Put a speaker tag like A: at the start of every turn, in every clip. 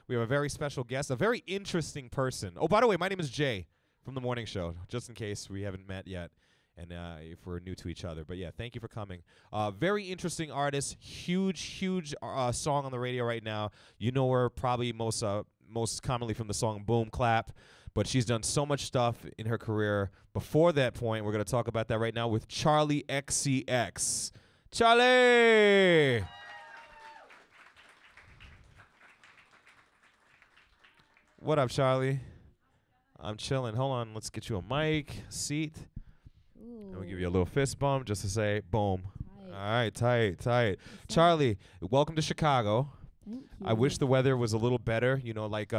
A: We have a very special guest, a very interesting person. Oh, by the way, my name is Jay from The Morning Show, just in case we haven't met yet and if we're new to each other. But yeah, thank you for coming. Very interesting artist, huge song on the radio right now. You know her probably most commonly from the song Boom Clap, but she's done so much stuff in her career before that point. We're going to talk about that right now with Charli XCX. Charli! What up, Charli? I'm chilling. Hold on. Let's get you a mic, seat.
B: Ooh.
A: And we'll give you a little fist bump just to say boom.
B: Tight.
A: All right, tight. Charli, welcome to Chicago.
B: Thank you.
A: I wish the weather was a little better. You know, like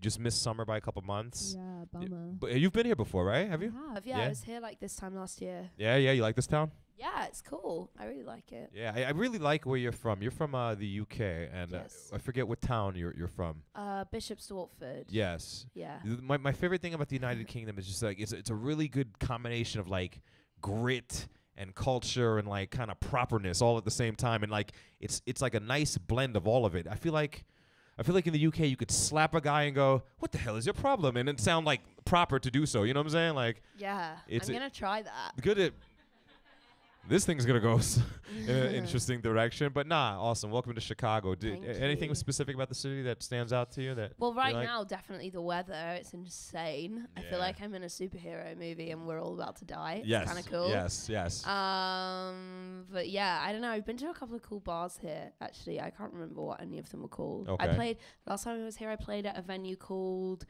A: just missed summer by a couple months.
B: Yeah, bummer.
A: But you've been here before, right? Have you?
B: Yeah,
A: Yeah.
B: I was here like this time last year.
A: Yeah. You like this town?
B: Yeah, it's cool. I really like it.
A: Yeah, I really like where you're from. You're from the UK, and
B: Yes.
A: I forget what town you're from.
B: Bishop Stortford.
A: Yes.
B: Yeah.
A: My favorite thing about the United Kingdom is just like it's a really good combination of like grit and culture and like kind of properness all at the same time, and like it's like a nice blend of all of it. I feel like in the UK you could slap a guy and go, "What the hell is your problem?" and it sound like proper to do so. You know what I'm saying? Like
B: Yeah.
A: It's
B: I'm gonna try that.
A: good at. This thing's gonna go in an interesting direction, but nah, awesome. Welcome to Chicago.
B: Thank
A: Anything
B: you.
A: specific about the city that stands out to you?
B: Well, right
A: like?
B: now, definitely the weather. It's insane. I
A: Yeah.
B: feel like I'm in a superhero movie and we're all about to die.
A: Yes,
B: It's kind of cool.
A: yes.
B: But yeah, I don't know. I've been to a couple of cool bars here. Actually, I can't remember what any of them were called.
A: Okay.
B: I played last time I was here. I played at a venue called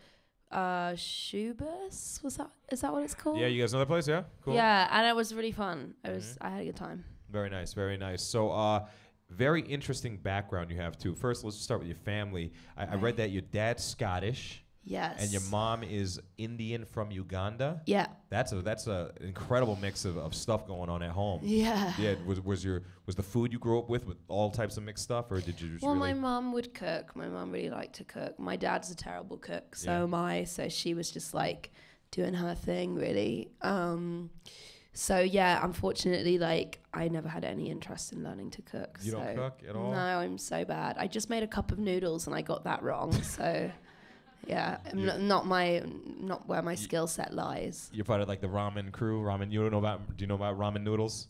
B: Schubers. Is that what it's called?
A: Yeah, you guys know that place? Yeah, cool.
B: Yeah, and it was really fun. I had a good time.
A: Very nice. So, very interesting background you have too. First, let's just start with your family. I read that your dad's Scottish.
B: Yes.
A: And your mom is Indian from Uganda.
B: Yeah.
A: That's a incredible mix of stuff going on at home.
B: Yeah.
A: Yeah. Was the food you grew up with all types of mixed stuff, or did you just
B: Well,
A: really?
B: my mum would cook. My mum really liked to cook. My dad's a terrible cook, so
A: Yeah.
B: am I. So she was just like doing her thing, really. So yeah, unfortunately, like I never had any interest in learning to cook.
A: You don't cook at all?
B: No, I'm so bad. I just made a cup of noodles and I got that wrong. So yeah, not where my skill set lies.
A: You're part of like the ramen crew. Ramen. You don't know about? Do you know about ramen noodles?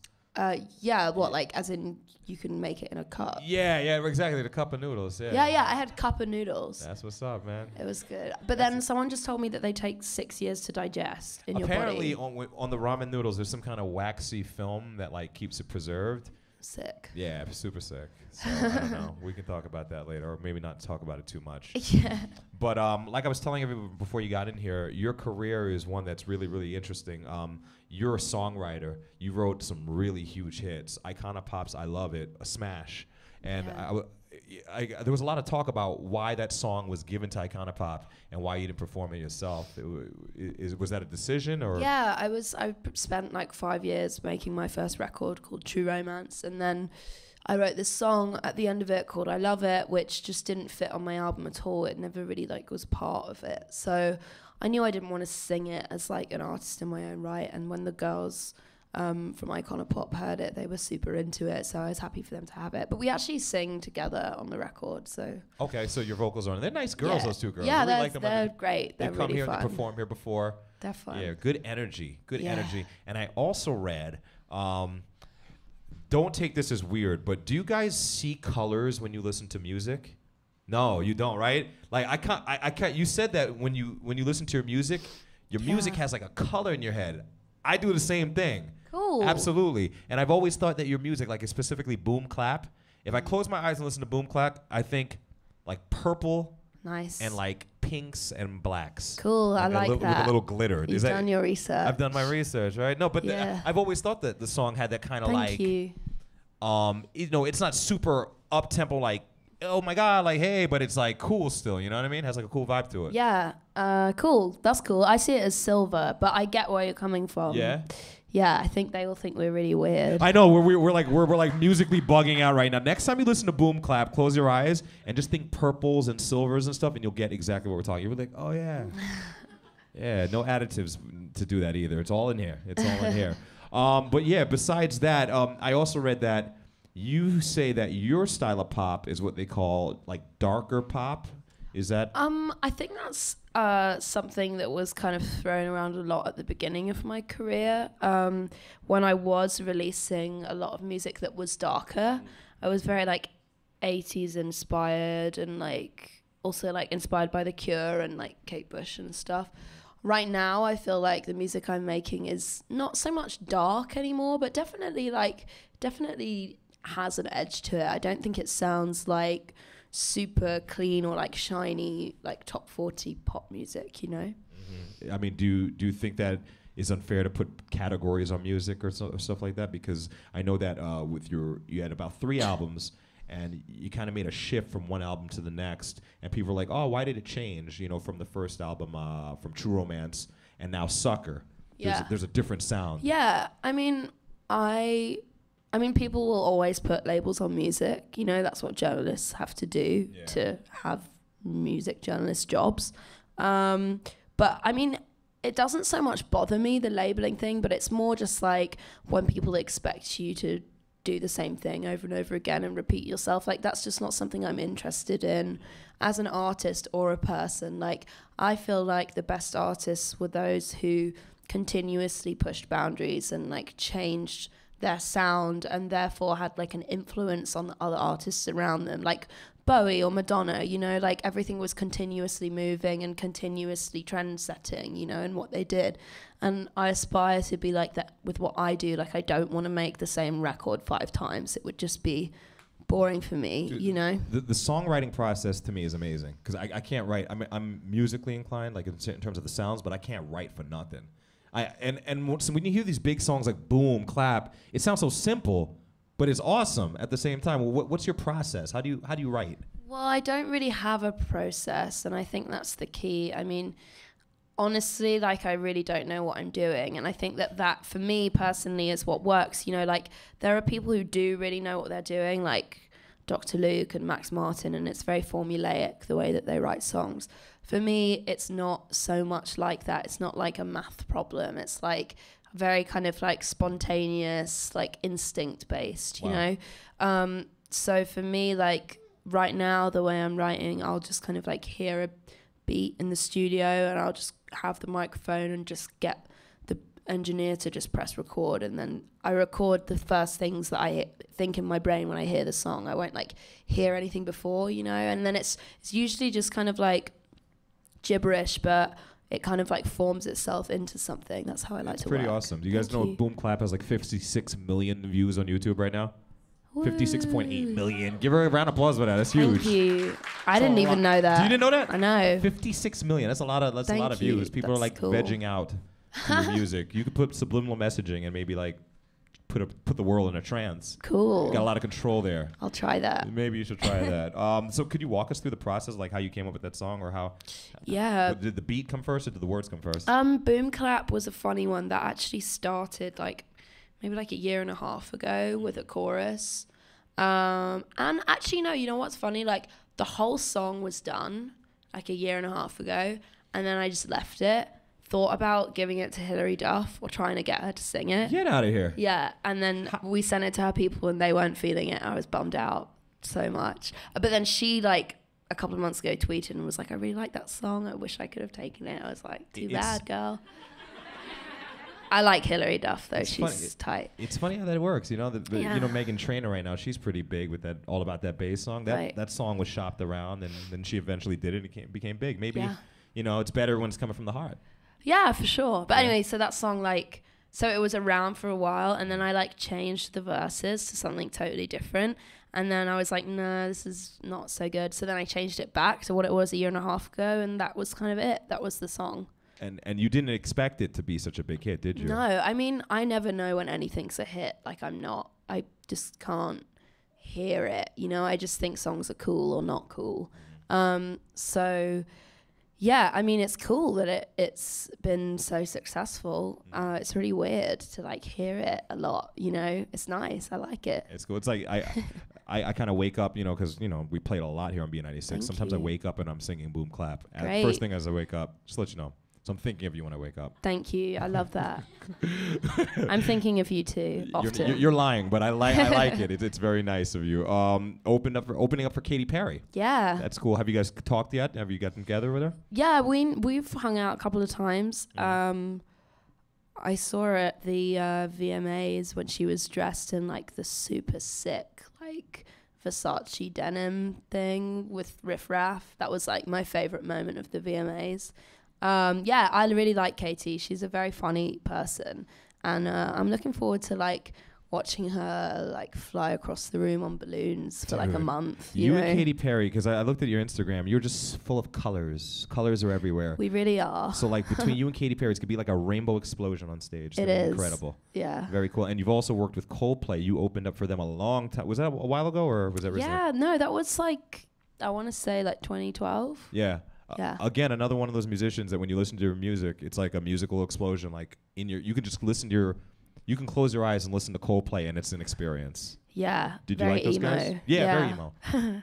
B: Yeah. What, like, as in you can make it in a cup?
A: Yeah, exactly. The cup of noodles. Yeah.
B: Yeah. I had cup of noodles.
A: That's what's up, man.
B: It was good. But then someone just told me that they take 6 years to digest in
A: Apparently,
B: your body.
A: on the ramen noodles, there's some kind of waxy film that like keeps it preserved.
B: Sick.
A: Yeah, super sick. So I don't know. We can talk about that later, or maybe not talk about it too much.
B: Yeah.
A: But like I was telling everyone before you got in here, your career is one that's really interesting. You're a songwriter. You wrote some really huge hits. Icona Pop's "I Love It," a smash. And
B: Yeah.
A: there was a lot of talk about why that song was given to Icona Pop and why you didn't perform it yourself. Was that a decision, or?
B: Yeah, I spent like 5 years making my first record called True Romance, and then I wrote this song at the end of it called I Love It, which just didn't fit on my album at all. It never really like was part of it. So I knew I didn't want to sing it as like an artist in my own right. And when the girls from Icona Pop heard it, they were super into it, so I was happy for them to have it. But we actually sing together on the record, so.
A: Okay, so your vocals are on. They're nice girls, those two girls.
B: Yeah,
A: I really like them.
B: they're great. They're
A: They've come
B: really
A: here
B: fun.
A: and they performed here before.
B: They're fun.
A: Yeah, good energy.
B: Yeah.
A: And I also read, don't take this as weird, but do you guys see colors when you listen to music? No, you don't, right? Like I can't. You said that when you listen to your music has like a color in your head. I do the same thing.
B: Cool.
A: Absolutely. And I've always thought that your music, like specifically boom clap, if I close my eyes and listen to boom clap, I think like purple.
B: Nice.
A: And like pinks and blacks.
B: Cool, I like
A: With
B: that.
A: a little glitter.
B: You've done your research.
A: I've done my research, right? No, but
B: Yeah.
A: I've always thought that the song had that kind of
B: Thank you.
A: it's not super up tempo like, oh my god, like hey, but it's like cool still. You know what I mean? It has like a cool vibe to it.
B: Yeah. Cool. That's cool. I see it as silver, but I get where you're coming from.
A: Yeah.
B: Yeah, I think they will think we're really weird.
A: I know we're like musically bugging out right now. Next time you listen to Boom Clap, close your eyes and just think purples and silvers and stuff, and you'll get exactly what we're talking. You'll be like, oh yeah, yeah. No additives to do that either. It's all in here. It's all in here. But yeah, besides that, I also read that You say that your style of pop is what they call like darker pop. Is that?
B: I think that's something that was kind of thrown around a lot at the beginning of my career. When I was releasing a lot of music that was darker, I was very like 80s inspired and like also like inspired by The Cure and like Kate Bush and stuff. Right now, I feel like the music I'm making is not so much dark anymore, but definitely has an edge to it. I don't think it sounds like super clean or like shiny like top 40 pop music, you know?
A: I mean, do you think that is unfair to put categories on music or stuff like that? Because I know that with you had about 3 albums and you kind of made a shift from one album to the next, and people were like, oh, why did it change, you know, from the first album, from True Romance and now Sucker?
B: Yeah.
A: There's a different sound.
B: Yeah, I mean, people will always put labels on music. You know, that's what journalists have to do to have music journalist jobs. But I mean, it doesn't so much bother me, the labeling thing, but it's more just like when people expect you to do the same thing over and over again and repeat yourself. Like, that's just not something I'm interested in as an artist or a person. Like, I feel like the best artists were those who continuously pushed boundaries and like changed their sound and therefore had like an influence on the other artists around them, like Bowie or Madonna, you know, like everything was continuously moving and continuously trend setting, you know, in what they did. And I aspire to be like that with what I do. Like, I don't want to make the same record 5 times. It would just be boring for me, you know?
A: The songwriting process to me is amazing because I can't write. I'm musically inclined, like in terms of the sounds, but I can't write for nothing. When you hear these big songs like Boom, Clap, it sounds so simple, but it's awesome at the same time. What's your process? How do you write?
B: Well, I don't really have a process, and I think that's the key. I mean, honestly, like, I really don't know what I'm doing, and I think that for me personally is what works. You know, like, there are people who do really know what they're doing, like Dr. Luke and Max Martin, and it's very formulaic the way that they write songs. For me, it's not so much like that. It's not like a math problem. It's like very kind of like spontaneous, like instinct based, you know? So for me, like right now, the way I'm writing, I'll just kind of like hear a beat in the studio and I'll just have the microphone and just get the engineer to just press record. And then I record the first things that I think in my brain when I hear the song. I won't like hear anything before, you know? And then it's usually just kind of like gibberish, but it kind of like forms itself into something. That's how I like to work.
A: It's pretty awesome. Do you guys know Boom Clap has like 56 million views on YouTube right now? 56.8 million. Give her a round of applause for that. That's huge.
B: Thank you. I didn't even know that.
A: You didn't know that?
B: I know.
A: 56 million. That's a lot of views. People are like vegging out to your music. You could put subliminal messaging and maybe like put the world in a trance.
B: Cool.
A: You got a lot of control there.
B: I'll try that.
A: Maybe you should try that. So could you walk us through the process, like how you came up with that song or how?
B: Yeah.
A: Did the beat come first or did the words come first?
B: Boom Clap was a funny one that actually started like maybe like a year and a half ago with a chorus. And actually, no, you know what's funny? Like the whole song was done like a year and a half ago. And then I just left it. Thought about giving it to Hilary Duff or trying to get her to sing it.
A: Get out of here.
B: Yeah, and then we sent it to her people and they weren't feeling it. I was bummed out so much. But then she, like, a couple of months ago tweeted and was like, I really like that song. I wish I could have taken it. I was like, too bad, girl. I like Hilary Duff, though. She's tight.
A: It's funny how that works. You know, you know, Meghan Trainor right now, she's pretty big with that All About That Bass song. That song was shopped around and then she eventually did it and it became big. Maybe, you know, it's better when it's coming from the heart.
B: Yeah, for sure. But anyway, so that song, like, so it was around for a while, and then I, like, changed the verses to something totally different, and then I was like, no, this is not so good. So then I changed it back to what it was a year and a half ago, and that was kind of it. That was the song.
A: And you didn't expect it to be such a big hit, did you?
B: No, I mean, I never know when anything's a hit. Like, I just can't hear it, you know? I just think songs are cool or not cool. So... yeah, I mean, it's cool that it's been so successful. It's really weird to like hear it a lot, you know? It's nice. I like it.
A: It's cool. It's like I kind of wake up, you know, because, you know, we played a lot here on B96. Sometimes I wake up and I'm singing Boom Clap. First thing as I wake up, just to let you know. So I'm thinking of you when I wake up.
B: Thank you. I love that. I'm thinking of you too often.
A: You're lying, but I like it. It's very nice of you. Opening up for Katy Perry.
B: Yeah.
A: That's cool. Have you guys talked yet? Have you gotten together with her?
B: Yeah, we've hung out a couple of times. I saw her at the VMAs when she was dressed in like the super sick like Versace denim thing with Riff Raff. That was like my favorite moment of the VMAs. Yeah, I really like Katy. She's a very funny person, and I'm looking forward to like watching her like fly across the room on balloons for like a month. You know?
A: And Katy Perry, because I looked at your Instagram, you're just full of colors. Colors are everywhere.
B: We really are.
A: So like between you and Katy Perry, it's gonna be like a rainbow explosion on stage.
B: It is
A: incredible.
B: Yeah.
A: Very cool. And you've also worked with Coldplay. You opened up for them a long time. Was that a while ago or was that recently?
B: Yeah, no, that was like I want to say like 2012.
A: Yeah.
B: Yeah.
A: Again, another one of those musicians that when you listen to your music, it's like a musical explosion. Like you can just listen to you can close your eyes and listen to Coldplay, and it's an experience.
B: Yeah.
A: Did you like those
B: emo.
A: guys? Yeah, very emo.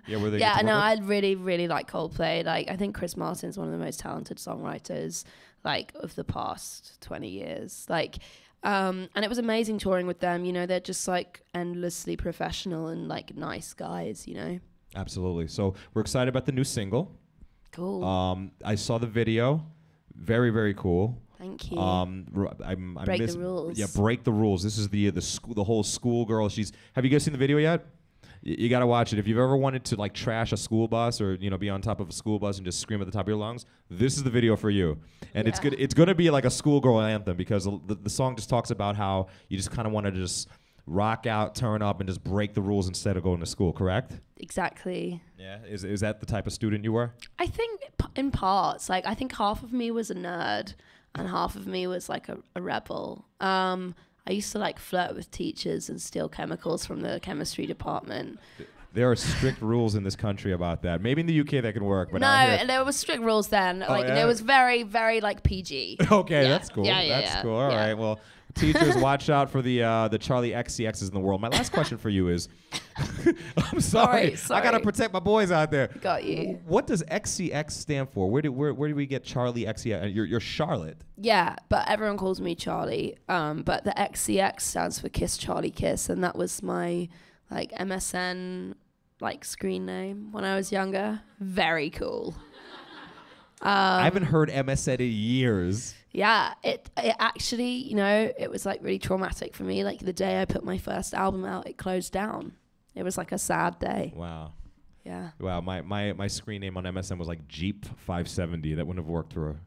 A: Yeah, were they?
B: Yeah, no, I really, really like Coldplay. Like, I think Chris Martin's one of the most talented songwriters, like, of the past 20 years. Like, and it was amazing touring with them. You know, they're just like endlessly professional and like nice guys. You know.
A: Absolutely. So we're excited about the new single.
B: Cool.
A: I saw the video. Very, very cool.
B: Thank you.
A: Break
B: the rules.
A: Yeah, break the rules. This is the whole schoolgirl. Have you guys seen the video yet? You got to watch it. If you've ever wanted to like trash a school bus or be on top of a school bus and just scream at the top of your lungs, this is the video for you. And it's good. It's going to be like a schoolgirl anthem because the song just talks about how you just kind of want to just rock out, turn up, and just break the rules instead of going to school. Correct? Exactly. Yeah. Is that the type of student you were?
B: I think in parts. Like I think half of me was a nerd. And half of me was like a rebel. I used to like flirt with teachers and steal chemicals from the chemistry department.
A: There are strict rules in this country about that. Maybe in the UK that can work, but
B: no, there were strict rules then. It was very, very like PG.
A: Okay,
B: yeah.
A: That's cool. That's cool. All right. Well, teachers, watch out for the Charli XCXs in the world. My last question for you is, I'm sorry. I gotta protect my boys out there.
B: Got you.
A: What does XCX stand for? Where do we get Charli XCX? You're Charlotte.
B: Yeah, but everyone calls me Charlie. But the XCX stands for Kiss Charlie Kiss, and that was my like MSN like screen name when I was younger. Very cool.
A: I haven't heard MSN in years.
B: Yeah, it actually, it was like really traumatic for me. Like the day I put my first album out, it closed down. It was like a sad day.
A: Wow.
B: Yeah.
A: Wow, my screen name on MSN was like Jeep 570. That wouldn't have worked for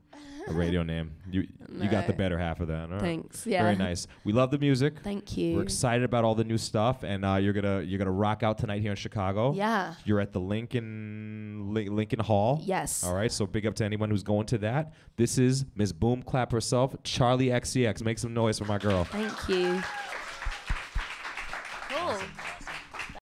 A: a radio name. You got the better half of that. All right.
B: Thanks. Yeah.
A: Very nice. We love the music.
B: Thank you.
A: We're excited about all the new stuff, and you're gonna rock out tonight here in Chicago.
B: Yeah.
A: You're at the Lincoln Hall.
B: Yes.
A: All right. So big up to anyone who's going to that. This is Miss Boom Clap herself, Charli XCX. Make some noise for my girl.
B: Thank you. Cool.